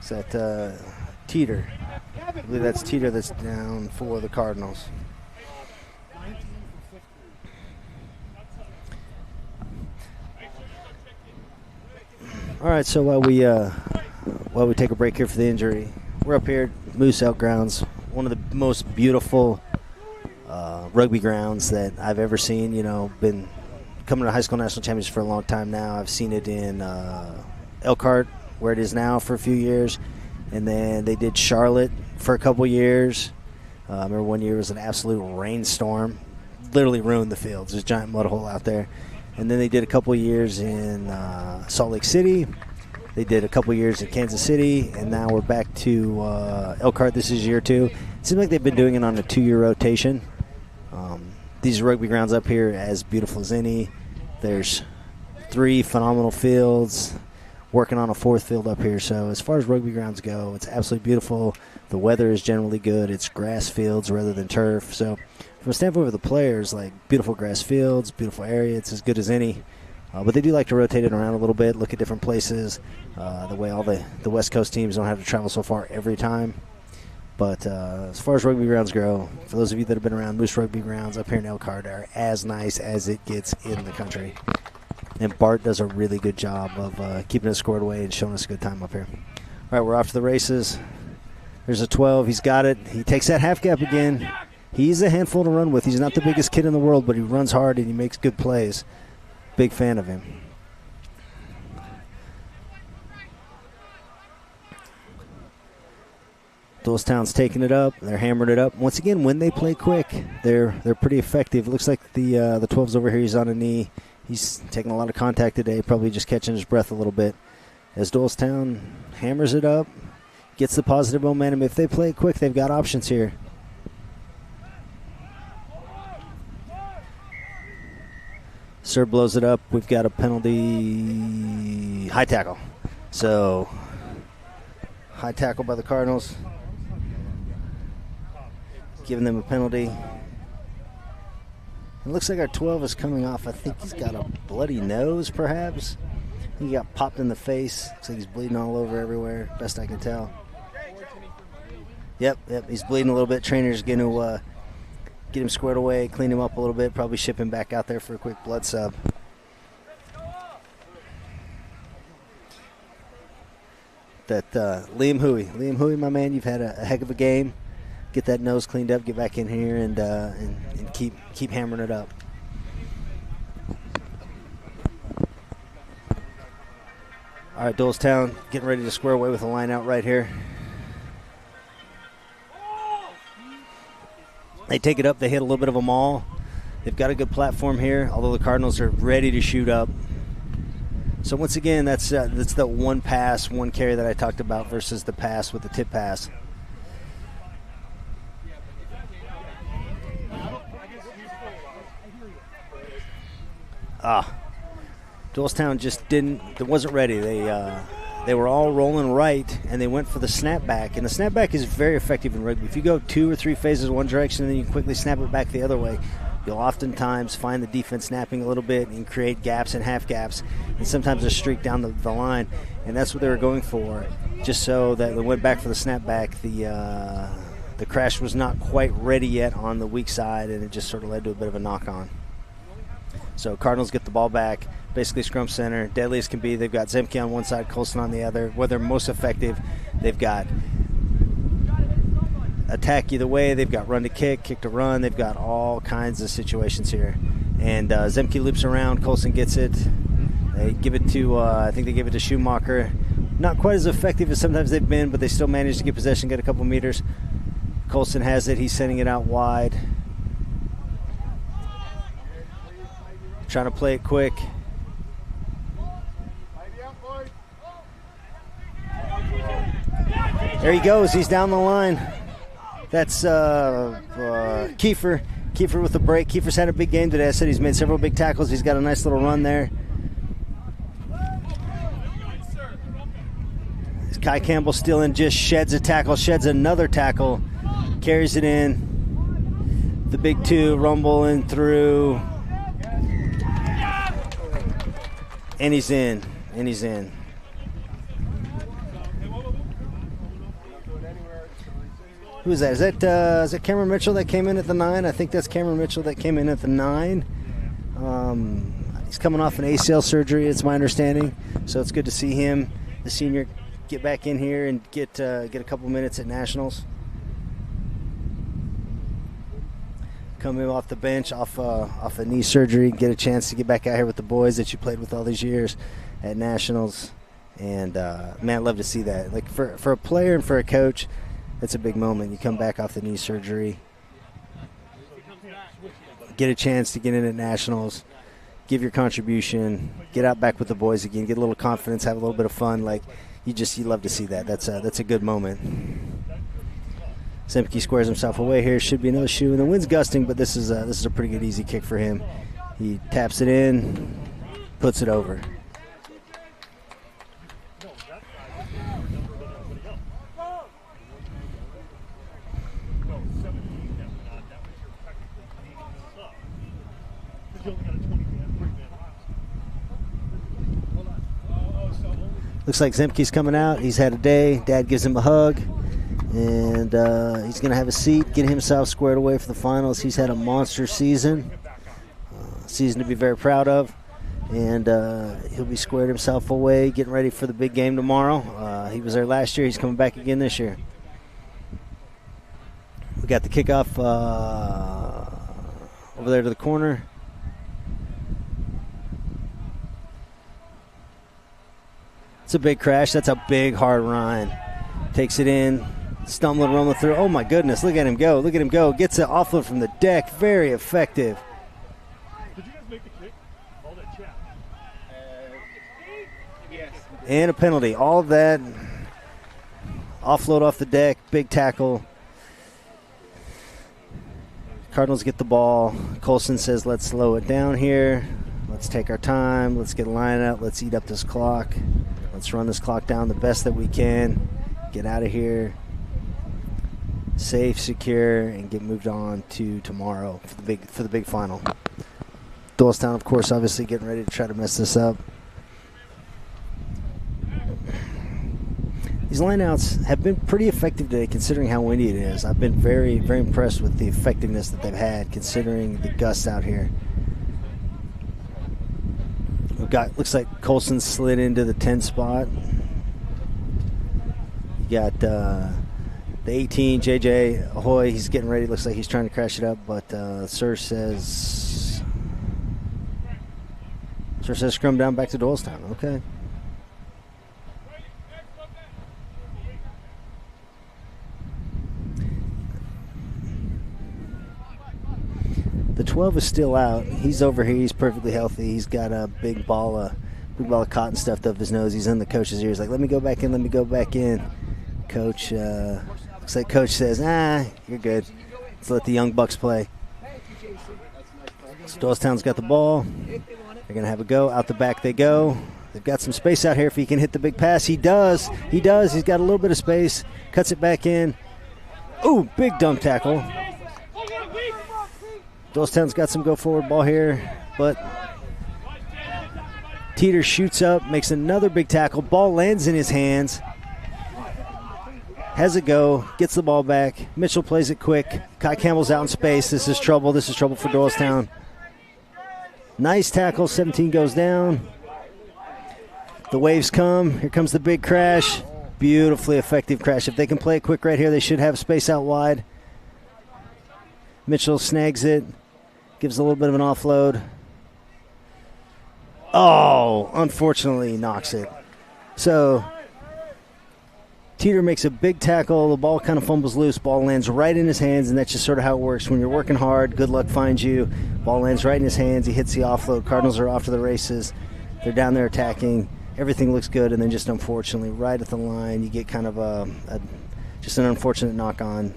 Is that Teeter? I believe that's Teeter that's down for the Cardinals. All right, so while we take a break here for the injury, we're up here at Moose Outgrounds, one of the most beautiful rugby grounds that I've ever seen. Been coming to high school national championships for a long time now. I've seen it in Elkhart, where it is now, for a few years, and then they did Charlotte for a couple years. I remember one year it was an absolute rainstorm, literally ruined the field. There's a giant mud hole out there. And then they did a couple years in Salt Lake City. They did a couple years in Kansas City, and now we're back to Elkhart. This is year 2. It seems like they've been doing it on a 2-year rotation. These rugby grounds up here, as beautiful as any. There's 3 phenomenal fields, working on a 4th field up here. So as far as rugby grounds go, it's absolutely beautiful. The weather is generally good. It's grass fields rather than turf. So from a standpoint of the players, like, beautiful grass fields, beautiful area, it's as good as any. But they do like to rotate it around a little bit, look at different places, the way all the West Coast teams don't have to travel so far every time. But as far as rugby grounds go, for those of you that have been around, Moose Rugby Grounds up here in Elkhart are as nice as it gets in the country. And Bart does a really good job of keeping it squared away and showing us a good time up here. All right, we're off to the races. There's a 12. He's got it. He takes that half gap again. He's a handful to run with. He's not the biggest kid in the world, but he runs hard and he makes good plays. Big fan of him. Doylestown's taking it up. They're hammering it up. Once again, when they play quick, they're pretty effective. It looks like the 12's over here. He's on a knee. He's taking a lot of contact today, probably just catching his breath a little bit. As Doylestown hammers it up, gets the positive momentum. If they play it quick, they've got options here. Sir blows it up. We've got a penalty, high tackle. So, high tackle by the Cardinals, giving them a penalty. It looks like our 12 is coming off. I think he's got a bloody nose, perhaps. He got popped in the face. Looks like he's bleeding all over everywhere, best I can tell. Yep, he's bleeding a little bit. Trainer's going to get him squared away, clean him up a little bit, probably ship him back out there for a quick blood sub. That Liam Huey, my man, you've had a heck of a game. Get that nose cleaned up, get back in here, and keep hammering it up. All right, Doylestown getting ready to square away with a line out right here. They take it up. They hit a little bit of a maul. They've got a good platform here, although the Cardinals are ready to shoot up. So once again, that's the one pass, one carry that I talked about versus the pass with the tip pass. Doylestown just wasn't ready. They were all rolling right, and they went for the snapback. And the snapback is very effective in rugby. If you go 2 or 3 phases one direction and then you quickly snap it back the other way, you'll oftentimes find the defense snapping a little bit and create gaps and half gaps, and sometimes a streak down the line. And that's what they were going for, just so that they went back for the snapback. The crash was not quite ready yet on the weak side, and it just sort of led to a bit of a knock-on. So Cardinals get the ball back. basically scrum center. Deadly as can be. They've got Zemke on one side, Colson on the other. Where they're most effective, they've got attack either way. They've got run to kick, kick to run. They've got all kinds of situations here. And Zemke loops around. Colson gets it. They give it to, I think they give it to Schumacher. Not quite as effective as sometimes they've been, but they still manage to get possession, get a couple meters. Colson has it. He's sending it out wide. Trying to play it quick. There he goes. He's down the line. That's Kiefer. Kiefer with the break. Kiefer's had a big game today. I said he's made several big tackles. He's got a nice little run there. Kai Campbell still in, just sheds a tackle, sheds another tackle, carries it in. The big two rumbling through. And he's in. And he's in. Who is that? Is that Cameron Mitchell that came in at the 9? I think that's Cameron Mitchell that came in at the 9. He's coming off an ACL surgery, it's my understanding. So it's good to see him, the senior, get back in here and get a couple minutes at Nationals. Coming off the bench, off a knee surgery, get a chance to get back out here with the boys that you played with all these years at Nationals. And, man, I'd love to see that. Like, for a player and for a coach, it's a big moment. You come back off the knee surgery, get a chance to get in at Nationals, give your contribution, get out back with the boys again, get a little confidence, have a little bit of fun. Like, you love to see that. That's a good moment. Zemke squares himself away here. Should be another shoe, and the wind's gusting, but this is a pretty good easy kick for him. He taps it in, puts it over. Looks like Zemke's coming out. He's had a day. Dad gives him a hug. And he's going to have a seat, get himself squared away for the finals. He's had a monster season. Season to be very proud of. And he'll be squared himself away, getting ready for the big game tomorrow. He was there last year. He's coming back again this year. We got the kickoff over there to the corner. It's a big crash. That's a big, hard run. Takes it in. Stumbling, rumbling through. Oh, my goodness. Look at him go. Look at him go. Gets it offload from the deck. Very effective. Did you guys make the kick? All that chat. Yes. And a penalty. All of that. Offload off the deck. Big tackle. Cardinals get the ball. Colson says, let's slow it down here. Let's take our time. Let's get a line out. Let's eat up this clock. Let's run this clock down the best that we can. Get out of here. Safe, secure, and get moved on to tomorrow for the big final. Doylestown, of course, obviously getting ready to try to mess this up. These lineouts have been pretty effective today considering how windy it is. I've been very, very impressed with the effectiveness that they've had considering the gusts out here. We've got, looks like Colson slid into the 10 spot. You got the 18, JJ Ahoy. He's getting ready. Looks like he's trying to crash it up, but Sir says scrum down back to Doylestown. Okay. The 12 is still out. He's over here. He's perfectly healthy. He's got a big ball of cotton stuffed up his nose. He's in the coach's ears like, let me go back in, let me go back in. Coach, looks like Coach says, you're good. Let's let the young bucks play. So Doylestown's got the ball. They're going to have a go. Out the back they go. They've got some space out here if he can hit the big pass. He does. He does. He's got a little bit of space. Cuts it back in. Ooh, big dump tackle. Doylestown's got some go forward ball here, but Teeter shoots up, makes another big tackle. Ball lands in his hands. Has a go, gets the ball back. Mitchell plays it quick. Kai Campbell's out in space. This is trouble. This is trouble for Doylestown. Nice tackle. 17 goes down. The waves come. Here comes the big crash. Beautifully effective crash. If they can play it quick right here, they should have space out wide. Mitchell snags it. Gives a little bit of an offload. Oh, unfortunately knocks it. So Teeter makes a big tackle. The ball kind of fumbles loose. Ball lands right in his hands, and that's just sort of how it works. When you're working hard, good luck finds you. Ball lands right in his hands. He hits the offload. Cardinals are off to the races. They're down there attacking. Everything looks good, and then just unfortunately, right at the line, you get kind of just an unfortunate knock-on.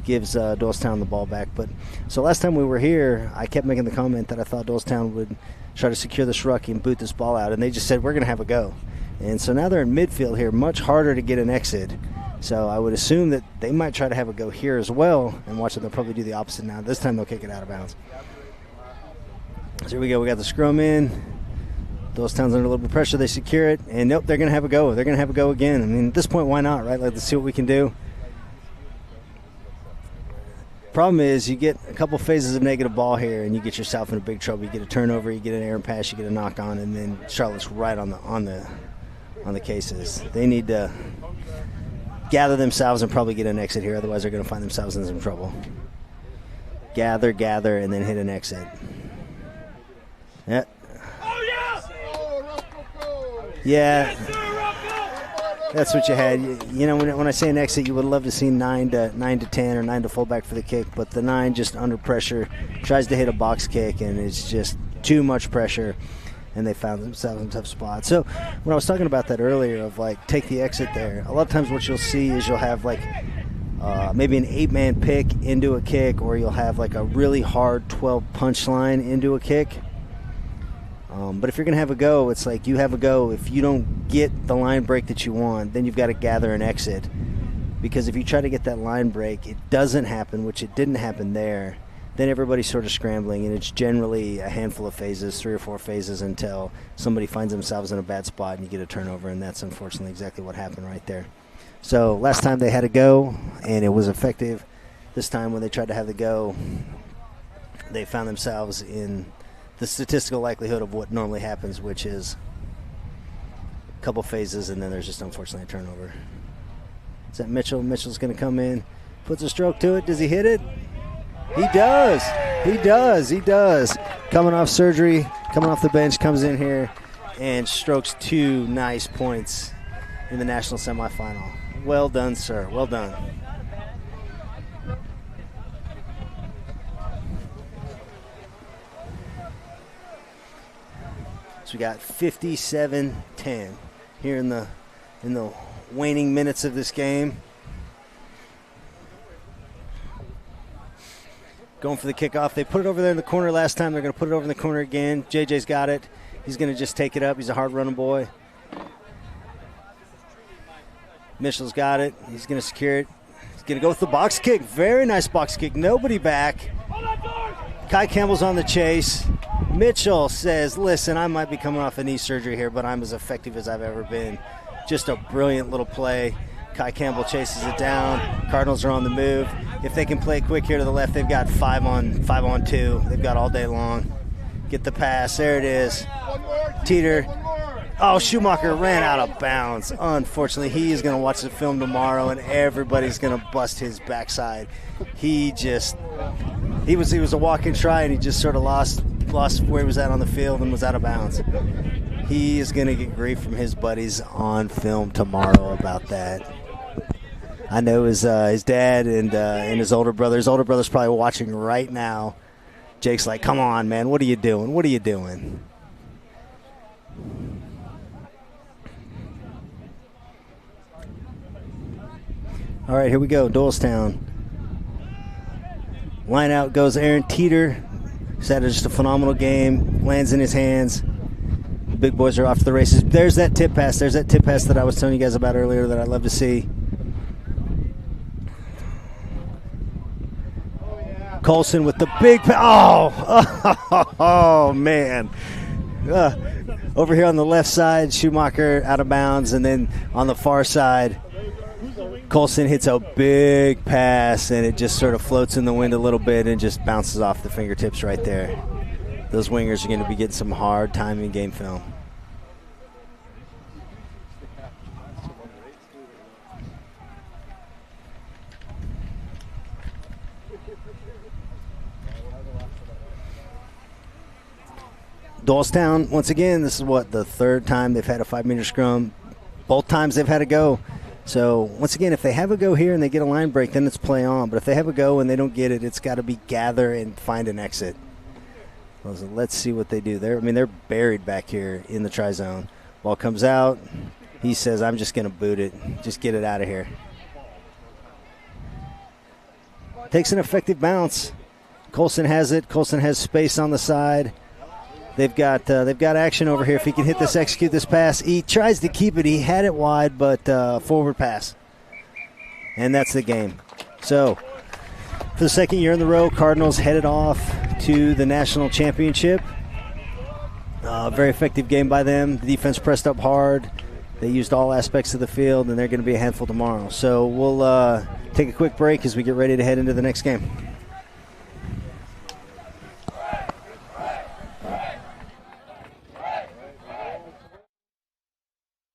Gives Doylestown the ball back. But so last time we were here, I kept making the comment that I thought Doylestown would try to secure this ruck and boot this ball out, and they just said, we're going to have a go. And so now they're in midfield here, much harder to get an exit. So I would assume that they might try to have a go here as well, and watch them. They'll probably do the opposite now. This time they'll kick it out of bounds. So here we go. We got the scrum in. Doylestown's under a little bit of pressure. They secure it, and nope, they're going to have a go. They're going to have a go again. I mean, at this point, why not, right? Let's see what we can do. Problem is, you get a couple phases of negative ball here, and you get yourself in a big trouble. You get a turnover, you get an errant pass, you get a knock on, and then Charlotte's right on the cases. They need to gather themselves and probably get an exit here. Otherwise, they're going to find themselves in some trouble. Gather, and then hit an exit. Yeah. That's what you had. You know, when I say an exit, you would love to see 9 to 10 or 9 to fullback for the kick, but the 9 just under pressure tries to hit a box kick, and it's just too much pressure, and they found themselves in a tough spot. So when I was talking about that earlier of, like, take the exit there, a lot of times what you'll see is you'll have, like, maybe an 8-man pick into a kick, or you'll have, like, a really hard 12 punch line into a kick. But if you're going to have a go, it's like you have a go. If you don't get the line break that you want, then you've got to gather an exit. Because if you try to get that line break, it doesn't happen, which it didn't happen there, then everybody's sort of scrambling, and it's generally a handful of phases, 3 or 4 phases, until somebody finds themselves in a bad spot and you get a turnover, and that's unfortunately exactly what happened right there. So last time they had a go, and it was effective. This time when they tried to have the go, they found themselves in the statistical likelihood of what normally happens, which is a couple phases, and then there's just unfortunately a turnover. Is that Mitchell? Mitchell's going to come in, puts a stroke to it. Does he hit it? He does. He does. Coming off surgery, coming off the bench, comes in here and strokes 2 nice points in the national semifinal. Well done, sir. Well done. So we got 57-10 here in the waning minutes of this game. Going for the kickoff. They put it over there in the corner last time. They're going to put it over in the corner again. JJ's got it. He's going to just take it up. He's a hard running boy. Mitchell's got it. He's going to secure it. He's going to go with the box kick. Very nice box kick. Nobody back. Kai Campbell's on the chase. Mitchell says, listen, I might be coming off a knee surgery here, but I'm as effective as I've ever been. Just a brilliant little play. Kai Campbell chases it down. Cardinals are on the move. If they can play quick here to the left, they've got 5 on 2. They've got all day long. Get the pass. There it is. Teeter. Oh, Schumacher ran out of bounds. Unfortunately, he is going to watch the film tomorrow, and everybody's going to bust his backside. He was a walk-in try, and he just sort of lost where he was at on the field and was out of bounds. He is going to get grief from his buddies on film tomorrow about that. I know his dad and his older brother. His older brother's probably watching right now. Jake's like, come on, man, what are you doing? What are you doing? All right, here we go, Doylestown. Line out goes Aaron Teeter. He's had just a phenomenal game. Lands in his hands. The big boys are off to the races. There's that tip pass. There's that tip pass that I was telling you guys about earlier that I'd love to see. Colson with the big oh man. Over here on the left side, Schumacher out of bounds, and then on the far side, Colson hits a big pass, and it just sort of floats in the wind a little bit and just bounces off the fingertips right there. those wingers are going to be getting some hard time in game film. Doylestown, once again, this is the third time they've had a 5-meter scrum. Both times they've had a go. So, once again, if they have a go here and they get a line break, then it's play on. But if they have a go and they don't get it, it's got to be gather and find an exit. So let's see what they do there. I mean, they're buried back here in the try zone. Ball comes out. He says, I'm just going to boot it. Just get it out of here. Takes an effective bounce. Colson has it. Colson has space on the side. They've got action over here. If he can hit this, execute this pass. He tries to keep it. He had it wide, but forward pass. And that's the game. So, for the second year in a row, Cardinals headed off to the national championship. Very effective game by them. The defense pressed up hard. They used all aspects of the field, and they're going to be a handful tomorrow. So we'll take a quick break as we get ready to head into the next game.